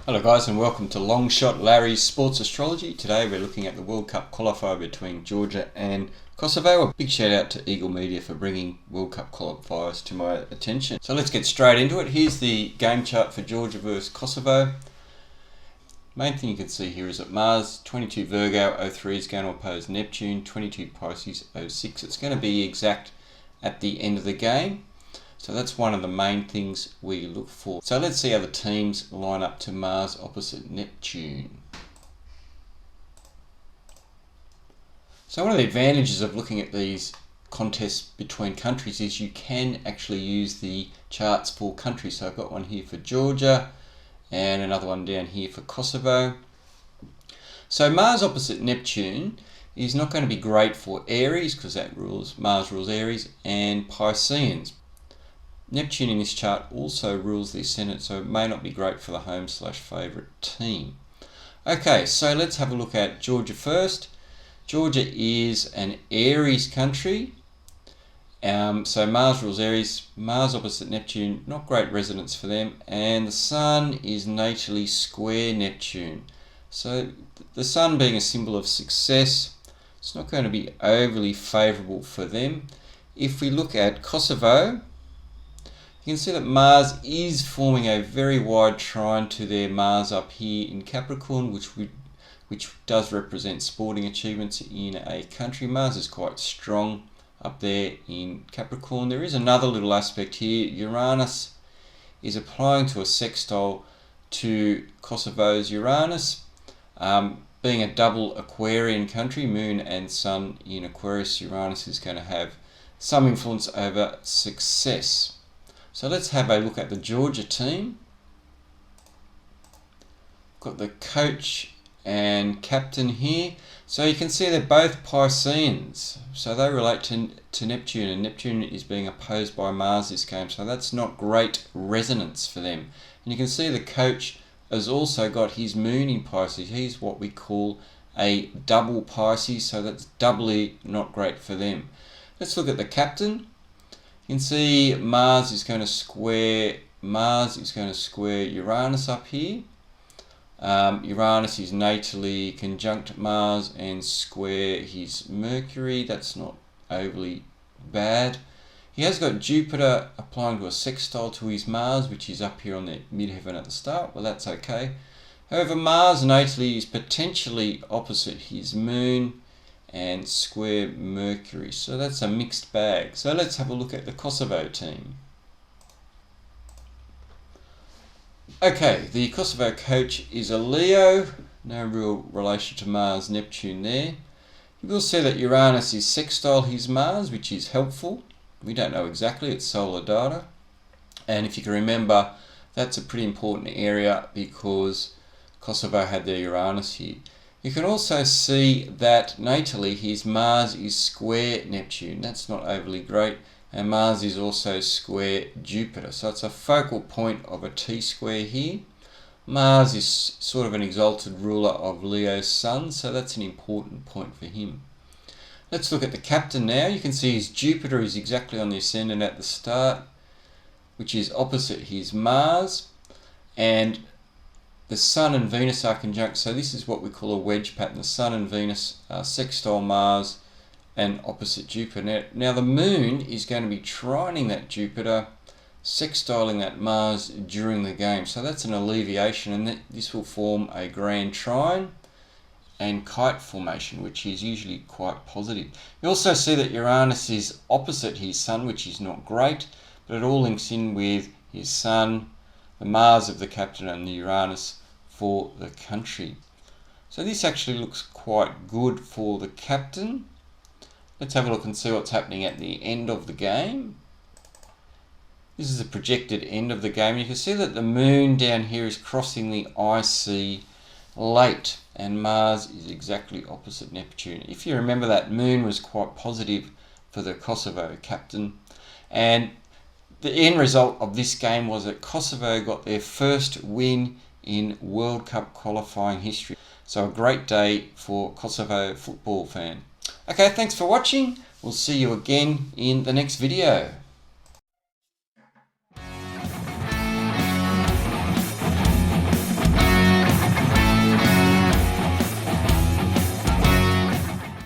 Hello guys, and welcome to Long Shot Larry's Sports Astrology. Today we're looking at the World Cup qualifier between Georgia and Kosovo. A big shout out to Eagle Media for bringing World Cup qualifiers to my attention. So let's get straight into it. Here's the game chart for Georgia versus Kosovo. Main thing you can see here is that Mars 22 Virgo 03 is going to oppose Neptune 22 Pisces 06. It's going to be exact at the end of the game. So that's one of the main things we look for. So let's see how the teams line up to Mars opposite Neptune. So one of the advantages of looking at these contests between countries is you can actually use the charts for countries. So I've got one here for Georgia and another one down here for Kosovo. So Mars opposite Neptune is not going to be great for Aries because Mars rules Aries and Pisceans. Neptune in this chart also rules the ascendant, so it may not be great for the home/favourite team. Okay, so let's have a look at Georgia first. Georgia is an Aries country. So Mars rules Aries, Mars opposite Neptune, not great resonance for them, and the Sun is natally square Neptune. So the Sun being a symbol of success, it's not going to be overly favourable for them. If we look at Kosovo, you can see that Mars is forming a very wide trine to their Mars up here in Capricorn, which does represent sporting achievements in a country. Mars is quite strong up there in Capricorn. There is another little aspect here. Uranus is applying to a sextile to Kosovo's Uranus. Being a double Aquarian country, Moon and Sun in Aquarius, Uranus is going to have some influence over success. So let's have a look at the Georgia team. Got the coach and captain here. So you can see they're both Pisceans. So they relate to Neptune, and Neptune is being opposed by Mars this game. So that's not great resonance for them. And you can see the coach has also got his moon in Pisces. He's what we call a double Pisces. So that's doubly not great for them. Let's look at the captain. You can see Mars is going to square Uranus up here. Uranus is natally conjunct Mars and square his Mercury. That's not overly bad. He has got Jupiter applying to a sextile to his Mars, which is up here on the midheaven at the start. Well, that's okay. However, Mars natally is potentially opposite his Moon and square Mercury. So that's a mixed bag. So let's have a look at the Kosovo team. Okay, the Kosovo coach is a Leo. No real relation to Mars, Neptune there. You will see that Uranus is sextile his Mars, which is helpful. We don't know exactly, it's solar data. And if you can remember, that's a pretty important area because Kosovo had their Uranus here. You can also see that natally his Mars is square Neptune. That's not overly great. And Mars is also square Jupiter. So it's a focal point of a T-square here. Mars is sort of an exalted ruler of Leo's sun, so that's an important point for him. Let's look at the captain now. You can see his Jupiter is exactly on the ascendant at the start, which is opposite his Mars. And the Sun and Venus are conjunct, so this is what we call a wedge pattern. The Sun and Venus are sextile Mars and opposite Jupiter. Now the Moon is going to be trining that Jupiter, sextiling that Mars during the game. So that's an alleviation, and this will form a grand trine and kite formation, which is usually quite positive. You also see that Uranus is opposite his Sun, which is not great, but it all links in with his Sun, the Mars of the captain, and the Uranus for the country. So this actually looks quite good for the captain. Let's have a look and see what's happening at the end of the game. This is the projected end of the game. You can see that the Moon down here is crossing the IC late, and Mars is exactly opposite Neptune. If you remember, that Moon was quite positive for the Kosovo captain, and the end result of this game was that Kosovo got their first win in World Cup qualifying history. So a great day for Kosovo football fan. Okay, thanks for watching. We'll see you again in the next video.